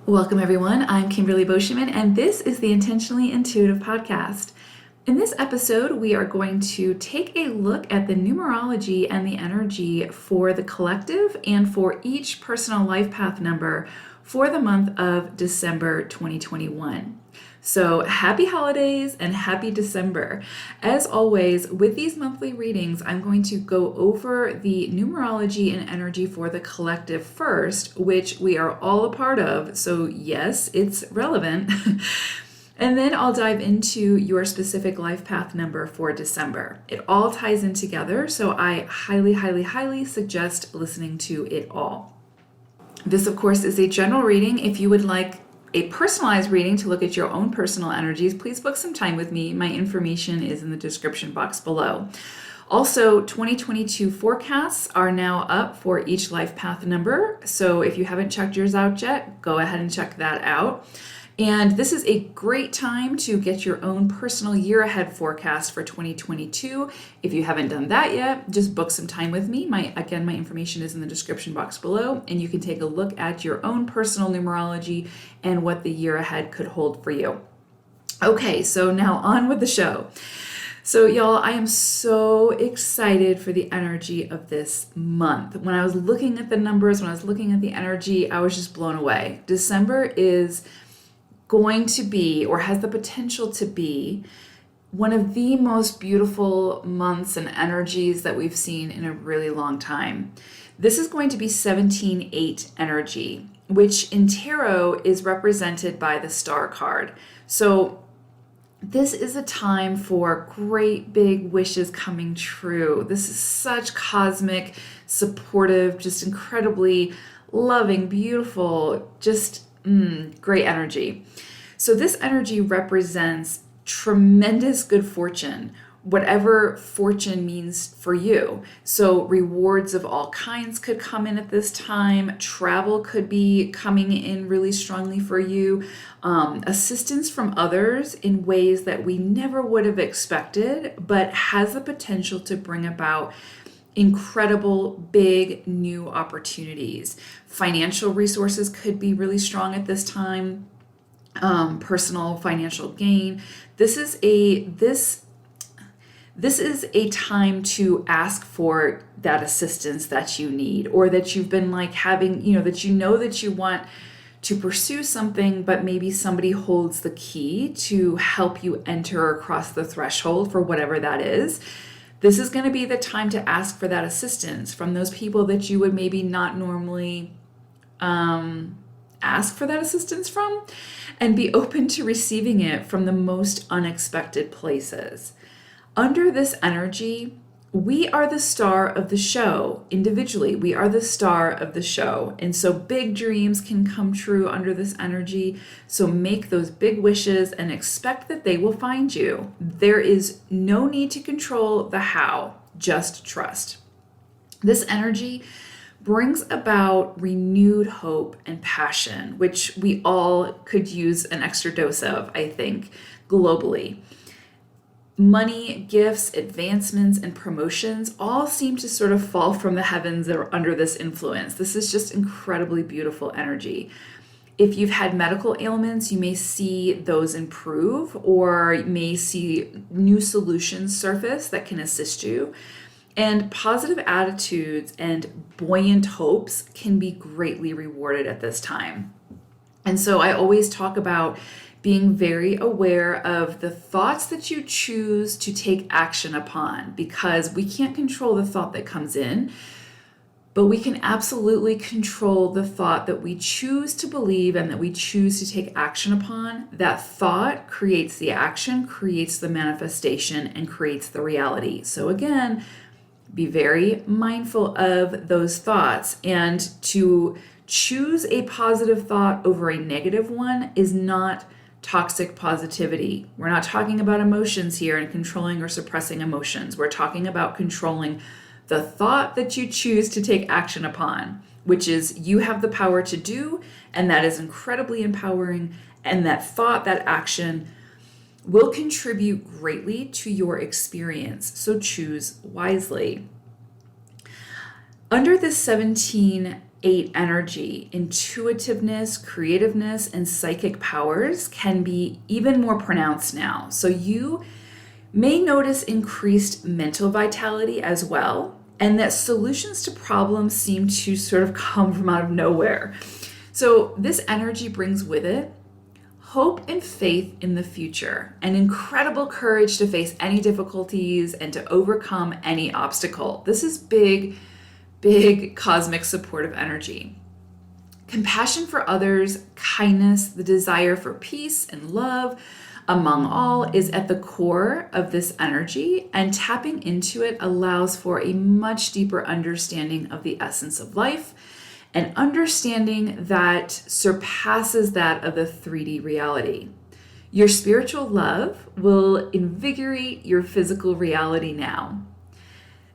Welcome, everyone. I'm Kimberly Boschman, and this is the Intentionally Intuitive Podcast. In this episode, we are going to take a look at the numerology and the energy for the collective and for each personal life path number for the month of December 2021. So happy holidays and happy December. As always, with these monthly readings, I'm going to go over the numerology and energy for the collective first, which we are all a part of. So yes, it's relevant. And then I'll dive into your specific life path number for December. It all ties in together, so I highly suggest listening to it all. This, of course, is a general reading. If you would like a personalized reading to look at your own personal energies, please book some time with me. My information is in the description box below. Also, 2022 forecasts are now up for each life path number. So if you haven't checked yours out yet, go ahead and check that out. And this is a great time to get your own personal year ahead forecast for 2022. If you haven't done that yet, just book some time with me. My information is in the description box below, and you can take a look at your own personal numerology and what the year ahead could hold for you. Okay, so now on with the show. So y'all, I am so excited for the energy of this month. When I was looking at the numbers, when I was looking at the energy, I was just blown away. December is going to be, or has the potential to be, one of the most beautiful months and energies that we've seen in a really long time. This is going to be 17-8 energy, which in tarot is represented by the star card. So this is a time for great big wishes coming true. This is such cosmic, supportive, just incredibly loving, beautiful, just great energy. So this energy represents tremendous good fortune, whatever fortune means for you. So rewards of all kinds could come in at this time. Travel could be coming in really strongly for you. Assistance from others in ways that we never would have expected, but has the potential to bring about incredible big new opportunities. Financial resources could be really strong at this time. Personal financial gain. This is a time to ask for that assistance that you need, or that you've been like having, that you want to pursue something, but maybe somebody holds the key to help you enter across the threshold for whatever that is. This is going to be the time to ask for that assistance from those people that you would maybe not normally ask for that assistance from, and be open to receiving it from the most unexpected places. Under this energy, we are the star of the show. Individually, we are the star of the show. And so big dreams can come true under this energy. So make those big wishes and expect that they will find you. There is no need to control the how, just trust. This energy brings about renewed hope and passion, which we all could use an extra dose of, I think, globally. Money, gifts, advancements, and promotions all seem to sort of fall from the heavens that are under this influence. This is just incredibly beautiful energy. If you've had medical ailments, you may see those improve, or you may see new solutions surface that can assist you. And positive attitudes and buoyant hopes can be greatly rewarded at this time. And so I always talk about being very aware of the thoughts that you choose to take action upon, because we can't control the thought that comes in, but we can absolutely control the thought that we choose to believe and that we choose to take action upon. That thought creates the action, creates the manifestation, and creates the reality. So again, be very mindful of those thoughts, and to choose a positive thought over a negative one is not toxic positivity. We're not talking about emotions here and controlling or suppressing emotions. We're talking about controlling the thought that you choose to take action upon, which is you have the power to do, and that is incredibly empowering. And that thought, that action will contribute greatly to your experience. So choose wisely. Under this 17 8 energy, intuitiveness, creativeness, and psychic powers can be even more pronounced now. So you may notice increased mental vitality as well, and that solutions to problems seem to sort of come from out of nowhere. So this energy brings with it hope and faith in the future, and incredible courage to face any difficulties and to overcome any obstacle. This is big, big cosmic supportive energy. Compassion for others, kindness, the desire for peace and love among all is at the core of this energy, and tapping into it allows for a much deeper understanding of the essence of life, an understanding that surpasses that of the 3D reality. Your spiritual love will invigorate your physical reality now.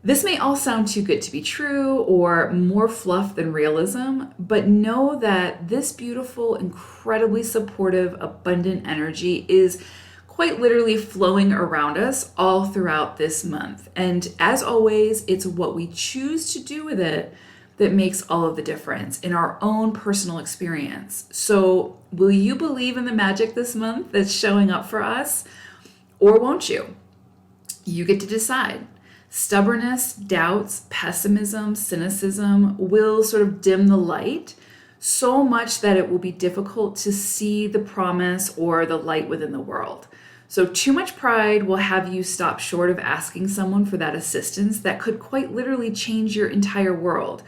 This may all sound too good to be true or more fluff than realism, but know that this beautiful, incredibly supportive, abundant energy is quite literally flowing around us all throughout this month. And as always, it's what we choose to do with it that makes all of the difference in our own personal experience. So will you believe in the magic this month that's showing up for us, or won't you? You get to decide. Stubbornness, doubts, pessimism, cynicism will sort of dim the light so much that it will be difficult to see the promise or the light within the world. So too much pride will have you stop short of asking someone for that assistance that could quite literally change your entire world.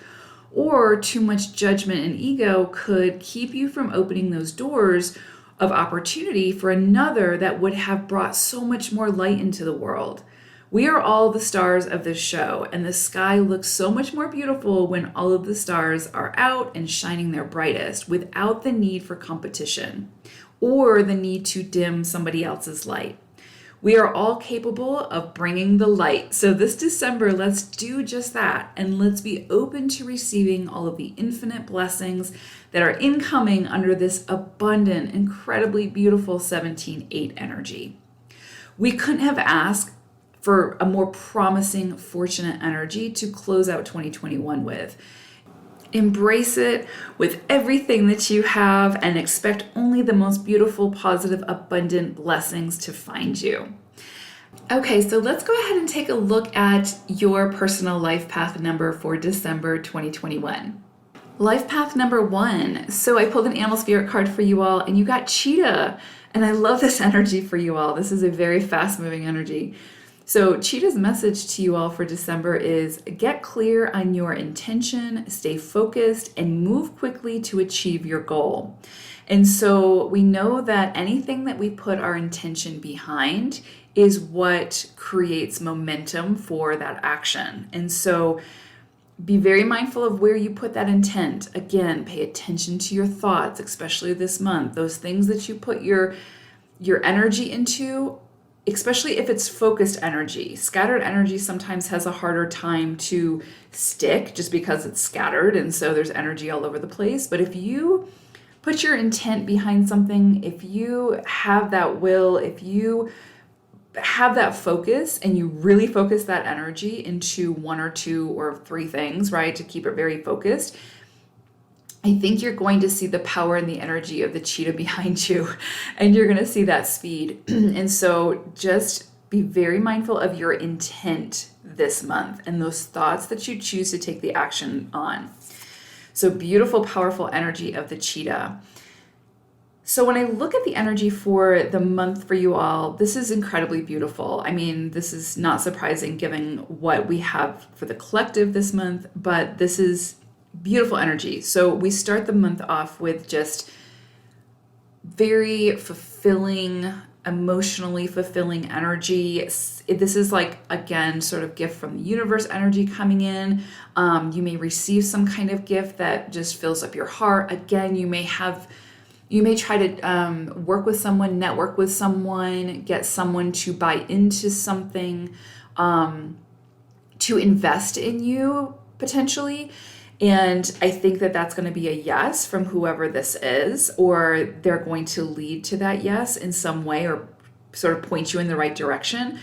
Or too much judgment and ego could keep you from opening those doors of opportunity for another that would have brought so much more light into the world. We are all the stars of this show, and the sky looks so much more beautiful when all of the stars are out and shining their brightest without the need for competition or the need to dim somebody else's light. We are all capable of bringing the light. So this December, let's do just that, and let's be open to receiving all of the infinite blessings that are incoming under this abundant, incredibly beautiful 17-8 energy. We couldn't have asked for a more promising, fortunate energy to close out 2021 with. Embrace it with everything that you have and expect only the most beautiful, positive, abundant blessings to find you. Okay, so let's go ahead and take a look at your personal life path number for December 2021. Life path number 1. So I pulled an animal spirit card for you all, and you got cheetah. And I love this energy for you all. This is a very fast-moving energy. So Cheetah's message to you all for December is get clear on your intention, stay focused, and move quickly to achieve your goal. And so we know that anything that we put our intention behind is what creates momentum for that action. And so be very mindful of where you put that intent. Again, pay attention to your thoughts, especially this month. Those things that you put your energy into, especially if it's focused energy. Scattered energy sometimes has a harder time to stick just because it's scattered, and so there's energy all over the place. But if you put your intent behind something, if you have that will, if you have that focus and you really focus that energy into 1 or 2 or 3 things, right, to keep it very focused, I think you're going to see the power and the energy of the cheetah behind you, and you're going to see that speed. And so just be very mindful of your intent this month and those thoughts that you choose to take the action on. So beautiful, powerful energy of the cheetah. So when I look at the energy for the month for you all, this is incredibly beautiful. I mean, this is not surprising given what we have for the collective this month, but this is beautiful energy. So we start the month off with just very fulfilling, emotionally fulfilling energy. This is like, again, sort of gift from the universe energy coming in. You may receive some kind of gift that just fills up your heart. Again, you may try to work with someone, network with someone, get someone to buy into something, to invest in you potentially. And I think that that's going to be a yes from whoever this is, or they're going to lead to that yes in some way or sort of point you in the right direction.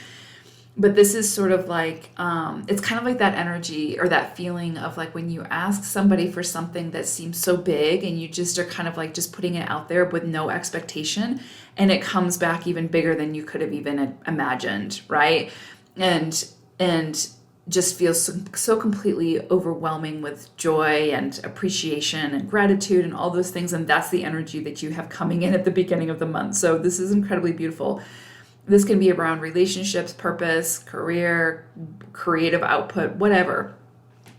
But this is sort of like, it's kind of like that energy or that feeling of like when you ask somebody for something that seems so big and you just are kind of like just putting it out there with no expectation, and it comes back even bigger than you could have even imagined, right? And just feels so completely overwhelming with joy and appreciation and gratitude and all those things. And that's the energy that you have coming in at the beginning of the month. So this is incredibly beautiful. This can be around relationships, purpose, career, creative output, whatever.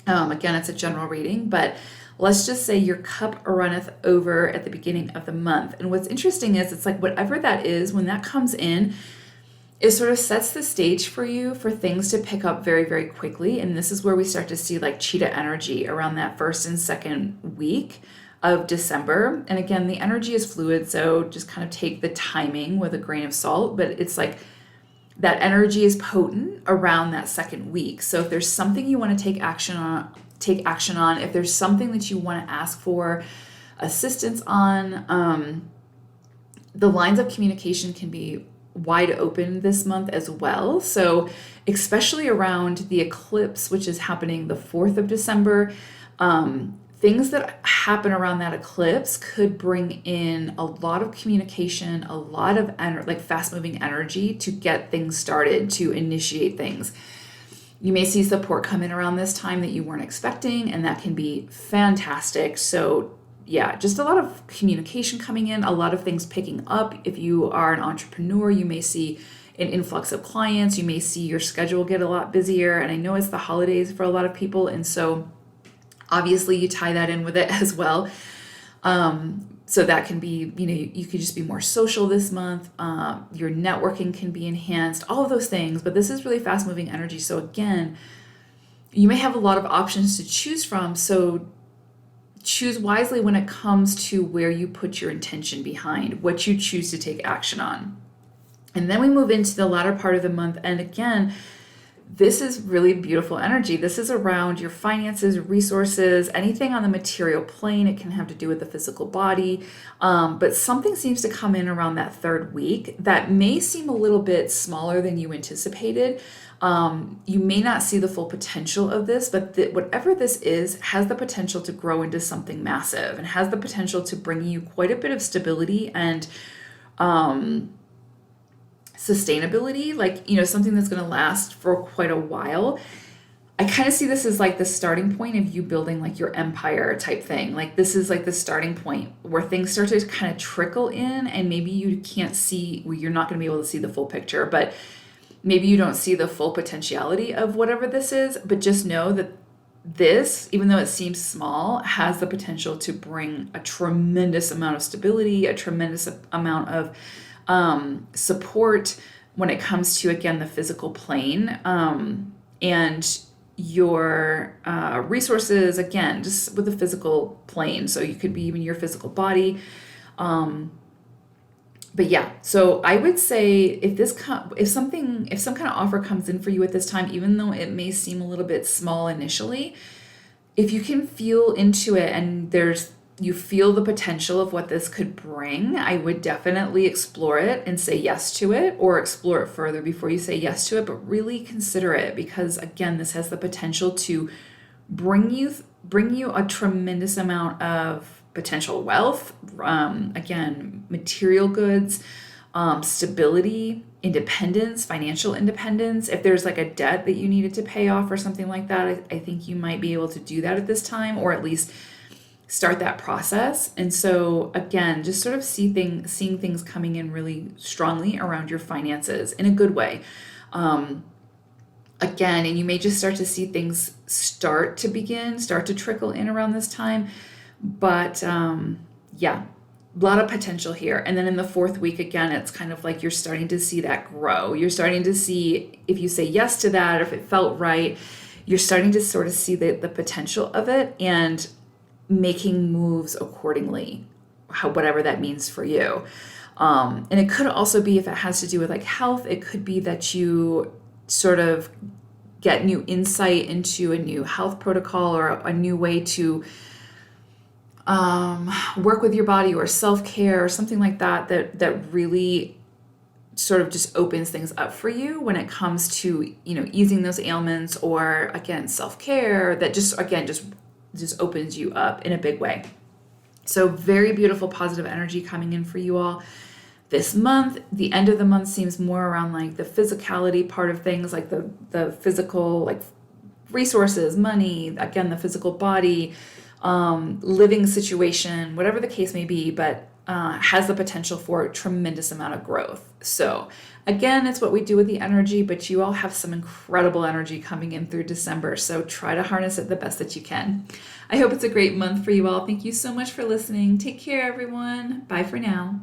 Again, it's a general reading, but let's just say your cup runneth over at the beginning of the month. And what's interesting is it's like whatever that is, when that comes in, it sort of sets the stage for you for things to pick up very, very quickly. And this is where we start to see like cheetah energy around that first and second week of December. And again, the energy is fluid, so just kind of take the timing with a grain of salt, but it's like that energy is potent around that second week. So if there's something you want to take action on, if there's something that you want to ask for assistance on, the lines of communication can be wide open this month as well. So especially around the eclipse, which is happening the 4th of December, things that happen around that eclipse could bring in a lot of communication, a lot of like fast moving energy to get things started, to initiate things. You may see support come in around this time that you weren't expecting, and that can be fantastic. So yeah, just a lot of communication coming in, a lot of things picking up. If you are an entrepreneur, you may see an influx of clients. You may see your schedule get a lot busier. And I know it's the holidays for a lot of people. And so obviously you tie that in with it as well. So that can be, you could just be more social this month. Your networking can be enhanced, all of those things. But this is really fast moving energy. So again, you may have a lot of options to choose from. So choose wisely when it comes to where you put your intention behind, what you choose to take action on. And then we move into the latter part of the month. And again, this is really beautiful energy. This is around your finances, resources, anything on the material plane. It can have to do with the physical body. But something seems to come in around that third week that may seem a little bit smaller than you anticipated. You may not see the full potential of this, but whatever this is has the potential to grow into something massive and has the potential to bring you quite a bit of stability and sustainability, like, something that's going to last for quite a while. I kind of see this as like the starting point of you building like your empire type thing. Like this is like the starting point where things start to kind of trickle in, and maybe you can't see, well, you're not going to be able to see the full picture, but maybe you don't see the full potentiality of whatever this is, but just know that this, even though it seems small, has the potential to bring a tremendous amount of stability, a tremendous amount of support when it comes to, again, the physical plane, and your resources, again, just with the physical plane. So you could be even your physical body. But yeah, so I would say if some kind of offer comes in for you at this time, even though it may seem a little bit small initially, if you can feel into it and you feel the potential of what this could bring, I would definitely explore it and say yes to it, or explore it further before you say yes to it, but really consider it, because again, this has the potential to bring you a tremendous amount of potential wealth, again, material goods, stability, independence, financial independence. If there's like a debt that you needed to pay off or something like that, I think you might be able to do that at this time, or at least start that process. And so again, just sort of seeing things coming in really strongly around your finances in a good way. Again, and you may just start to see things start to trickle in around this time. But yeah, a lot of potential here. And then in the fourth week, again, it's kind of like you're starting to see that grow. You're starting to see, if you say yes to that, or if it felt right, you're starting to sort of see the potential of it and making moves accordingly, whatever that means for you. And it could also be, if it has to do with like health, it could be that you sort of get new insight into a new health protocol or a new way to work with your body, or self-care or something like that really sort of just opens things up for you when it comes to, easing those ailments, or again, self-care that just opens you up in a big way. So very beautiful, positive energy coming in for you all this month. The end of the month seems more around like the physicality part of things, like the physical, like resources, money, again, the physical body, living situation, whatever the case may be, but has the potential for a tremendous amount of growth. So again, it's what we do with the energy, but you all have some incredible energy coming in through December. So try to harness it the best that you can. I hope it's a great month for you all. Thank you so much for listening. Take care, everyone. Bye for now.